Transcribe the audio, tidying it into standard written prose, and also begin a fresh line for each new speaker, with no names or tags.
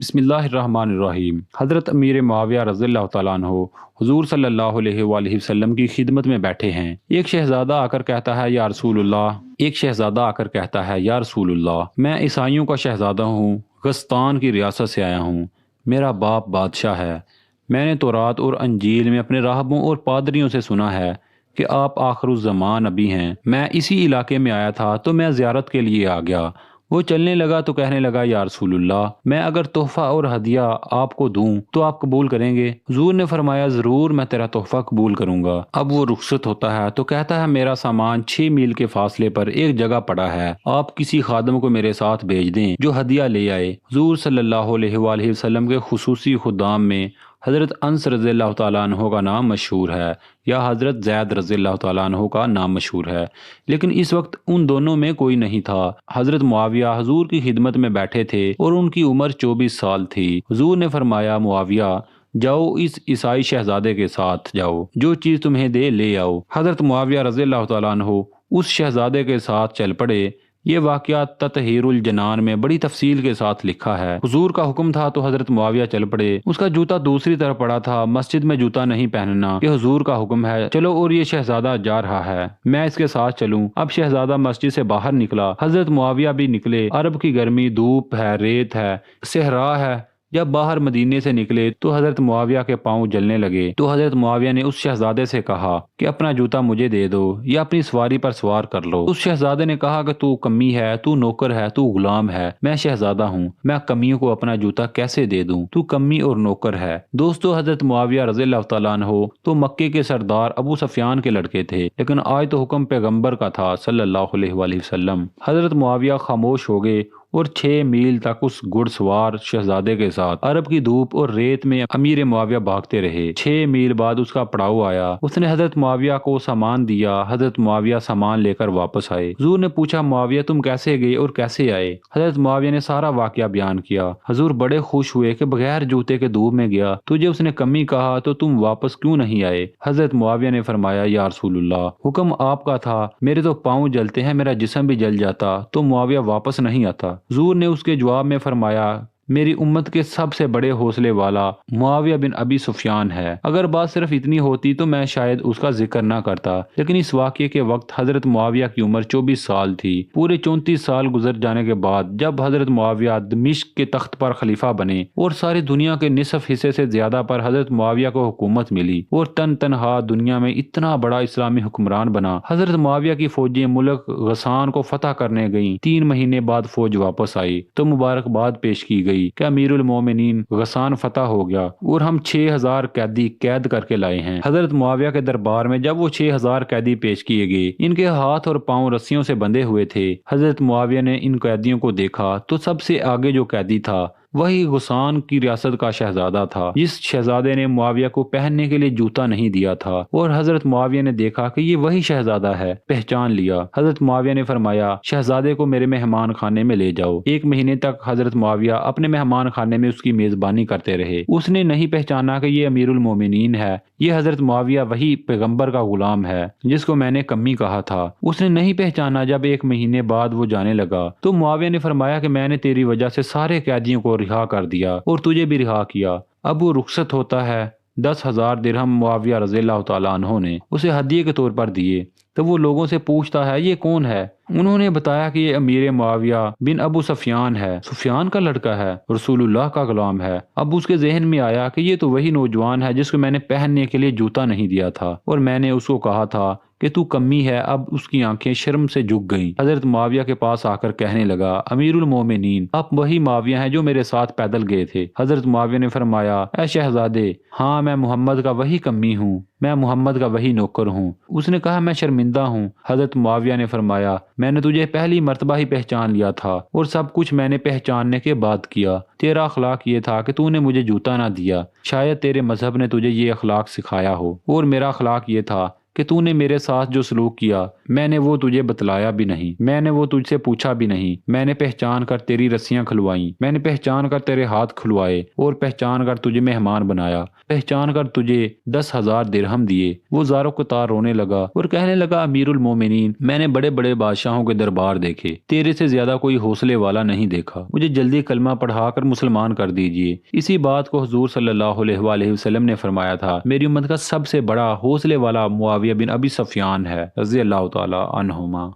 بسم اللہ الرحمن الرحیم۔ حضرت امیر معاویہ رضی اللہ تعالیٰ عنہ حضور صلی اللہ علیہ وآلہ وسلم کی خدمت میں بیٹھے ہیں۔ ایک شہزادہ آ کر کہتا ہے یا رسول اللہ میں عیسائیوں کا شہزادہ ہوں، غسطان کی ریاست سے آیا ہوں۔ میرا باپ بادشاہ ہے۔ میں نے تورات اور انجیل میں اپنے راہبوں اور پادریوں سے سنا ہے کہ آپ آخر الزمان نبی ہیں۔ میں اسی علاقے میں آیا تھا تو میں زیارت کے لیے آ گیا۔ وہ چلنے لگا تو کہنے لگا یا رسول اللہ، میں اگر تحفہ اور ہدیہ آپ کو دوں تو آپ قبول کریں گے؟ حضور نے فرمایا ضرور، میں تیرا تحفہ قبول کروں گا۔ اب وہ رخصت ہوتا ہے تو کہتا ہے میرا سامان 6 میل کے فاصلے پر ایک جگہ پڑا ہے، آپ کسی خادم کو میرے ساتھ بھیج دیں جو ہدیہ لے آئے۔ حضور صلی اللہ علیہ وآلہ وسلم کے خصوصی خدام میں حضرت انس رضی اللہ تعالیٰ عنہ کا نام مشہور ہے یا حضرت زید رضی اللہ تعالیٰ عنہ کا نام مشہور ہے، لیکن اس وقت ان دونوں میں کوئی نہیں تھا۔ حضرت معاویہ حضور کی خدمت میں بیٹھے تھے اور ان کی عمر 24 سال تھی۔ حضور نے فرمایا معاویہ جاؤ، اس عیسائی شہزادے کے ساتھ جاؤ، جو چیز تمہیں دے لے آؤ۔ حضرت معاویہ رضی اللہ تعالیٰ عنہ اس شہزادے کے ساتھ چل پڑے۔ یہ واقعہ تطہیر الجنان میں بڑی تفصیل کے ساتھ لکھا ہے۔ حضور کا حکم تھا تو حضرت معاویہ چل پڑے۔ اس کا جوتا دوسری طرف پڑا تھا۔ مسجد میں جوتا نہیں پہننا، یہ حضور کا حکم ہے، چلو، اور یہ شہزادہ جا رہا ہے، میں اس کے ساتھ چلوں۔ اب شہزادہ مسجد سے باہر نکلا، حضرت معاویہ بھی نکلے۔ عرب کی گرمی، دھوپ ہے، ریت ہے، صحرا ہے۔ جب باہر مدینے سے نکلے تو حضرت معاویہ کے پاؤں جلنے لگے، تو حضرت معاویہ نے اس شہزادے سے کہا کہ اپنا جوتا مجھے دے دو یا اپنی سواری پر سوار کر لو۔ اس شہزادے نے کہا کہ تو کمی ہے، تو نوکر ہے، تو غلام ہے، میں شہزادہ ہوں، میں کمیوں کو اپنا جوتا کیسے دے دوں؟ تو کمی اور نوکر ہے۔ دوستو، حضرت معاویہ رضی اللہ تعالیٰ عنہ تو مکے کے سردار ابو سفیان کے لڑکے تھے، لیکن آج تو حکم پیغمبر کا تھا صلی اللہ علیہ وآلہ وسلم۔ حضرت معاویہ خاموش ہو گئے اور 6 میل تک اس گھڑ سوار شہزادے کے ساتھ عرب کی دھوپ اور ریت میں امیر معاویہ بھاگتے رہے۔ 6 میل بعد اس کا پڑاؤ آیا، اس نے حضرت معاویہ کو سامان دیا۔ حضرت معاویہ سامان لے کر واپس آئے۔ حضور نے پوچھا معاویہ تم کیسے گئے اور کیسے آئے؟ حضرت معاویہ نے سارا واقعہ بیان کیا۔ حضور بڑے خوش ہوئے کہ بغیر جوتے کے دھوپ میں گیا، تجھے اس نے کمی کہا تو تم واپس کیوں نہیں آئے؟ حضرت معاویہ نے فرمایا یا رسول اللہ، حکم آپ کا تھا، میرے تو پاؤں جلتے ہیں، میرا جسم بھی جل جاتا تو معاویہ واپس نہیں آتا۔ حضور نے اس کے جواب میں فرمایا میری امت کے سب سے بڑے حوصلے والا معاویہ بن ابی سفیان ہے۔ اگر بات صرف اتنی ہوتی تو میں شاید اس کا ذکر نہ کرتا، لیکن اس واقعے کے وقت حضرت معاویہ کی عمر 24 سال تھی۔ پورے 34 سال گزر جانے کے بعد جب حضرت معاویہ دمشق کے تخت پر خلیفہ بنے اور ساری دنیا کے نصف حصے سے زیادہ پر حضرت معاویہ کو حکومت ملی اور تنہا دنیا میں اتنا بڑا اسلامی حکمران بنا، حضرت معاویہ کی فوجیں ملک غسان کو فتح کرنے گئیں۔ 3 مہینے بعد فوج واپس آئی تو مبارکباد پیش کی گئی کہ امیر المومنین غسان فتح ہو گیا اور ہم 6000 قیدی قید کر کے لائے ہیں۔ حضرت معاویہ کے دربار میں جب وہ 6000 قیدی پیش کیے گئے، ان کے ہاتھ اور پاؤں رسیوں سے بندھے ہوئے تھے۔ حضرت معاویہ نے ان قیدیوں کو دیکھا تو سب سے آگے جو قیدی تھا وہی غسان کی ریاست کا شہزادہ تھا، جس شہزادے نے معاویہ کو پہننے کے لیے جوتا نہیں دیا تھا، اور حضرت معاویہ نے دیکھا کہ یہ وہی شہزادہ ہے، پہچان لیا۔ حضرت معاویہ نے فرمایا شہزادے کو میرے مہمان خانے میں لے جاؤ۔ 1 مہینے تک حضرت معاویہ اپنے مہمان خانے میں اس کی میزبانی کرتے رہے۔ اس نے نہیں پہچانا کہ یہ امیر المومنین ہے، یہ حضرت معاویہ وہی پیغمبر کا غلام ہے جس کو میں نے کمی کہا تھا۔ اس نے نہیں پہچانا۔ جب 1 مہینے بعد وہ جانے لگا تو معاویہ نے فرمایا کہ میں نے تیری وجہ سے سارے قیدیوں کو رہا کر دیا اور تجھے بھی رہا کیا۔ اب وہ رخصت ہوتا ہے۔ 10,000 درہم معاویہ رضی اللہ تعالیٰ عنہ نے اسے ہدیے کے طور پر دیے۔ تو وہ لوگوں سے پوچھتا ہے یہ کون ہے؟ انہوں نے بتایا کہ یہ امیر معاویہ بن ابو سفیان ہے، سفیان کا لڑکا ہے، رسول اللہ کا غلام ہے۔ اب اس کے ذہن میں آیا کہ یہ تو وہی نوجوان ہے جس کو میں نے پہننے کے لیے جوتا نہیں دیا تھا اور میں نے اس کو کہا تھا کہ تو کمی ہے۔ اب اس کی آنکھیں شرم سے جھک گئیں۔ حضرت معاویہ کے پاس آ کر کہنے لگا امیر المومنین، آپ وہی معاویہ ہیں جو میرے ساتھ پیدل گئے تھے؟ حضرت معاویہ نے فرمایا اے شہزادے، ہاں میں محمد کا وہی کمی ہوں، میں محمد کا وہی نوکر ہوں۔ اس نے کہا میں شرمندہ ہوں۔ حضرت معاویہ نے فرمایا میں نے تجھے پہلی مرتبہ ہی پہچان لیا تھا اور سب کچھ میں نے پہچاننے کے بعد کیا۔ تیرا اخلاق یہ تھا کہ تو نے مجھے جوتا نہ دیا، شاید تیرے مذہب نے تجھے یہ اخلاق سکھایا ہو، اور میرا اخلاق یہ تھا کہ تو نے میرے ساتھ جو سلوک کیا میں نے وہ تجھے بتلایا بھی نہیں، میں نے وہ تجھ سے پوچھا بھی نہیں، میں نے پہچان کر تیری رسیاں کھلوائیں، میں نے پہچان کر تیرے ہاتھ کھلوائے اور پہچان کر تجھے مہمان بنایا، پہچان کر تجھے 10,000 درہم دیے۔ وہ زاروں کو تار رونے لگا اور کہنے لگا امیر المومنین، میں نے بڑے بڑے بادشاہوں کے دربار دیکھے، تیرے سے زیادہ کوئی حوصلے والا نہیں دیکھا، مجھے جلدی کلمہ پڑھا کر مسلمان کر دیجئے۔ اسی بات کو حضور صلی اللہ علیہ وآلہ وسلم نے فرمایا تھا، میری امت کا سب سے بڑا حوصلے والا معاویہ بن ابی سفیان ہے رضی اللہ تعالی عنہما۔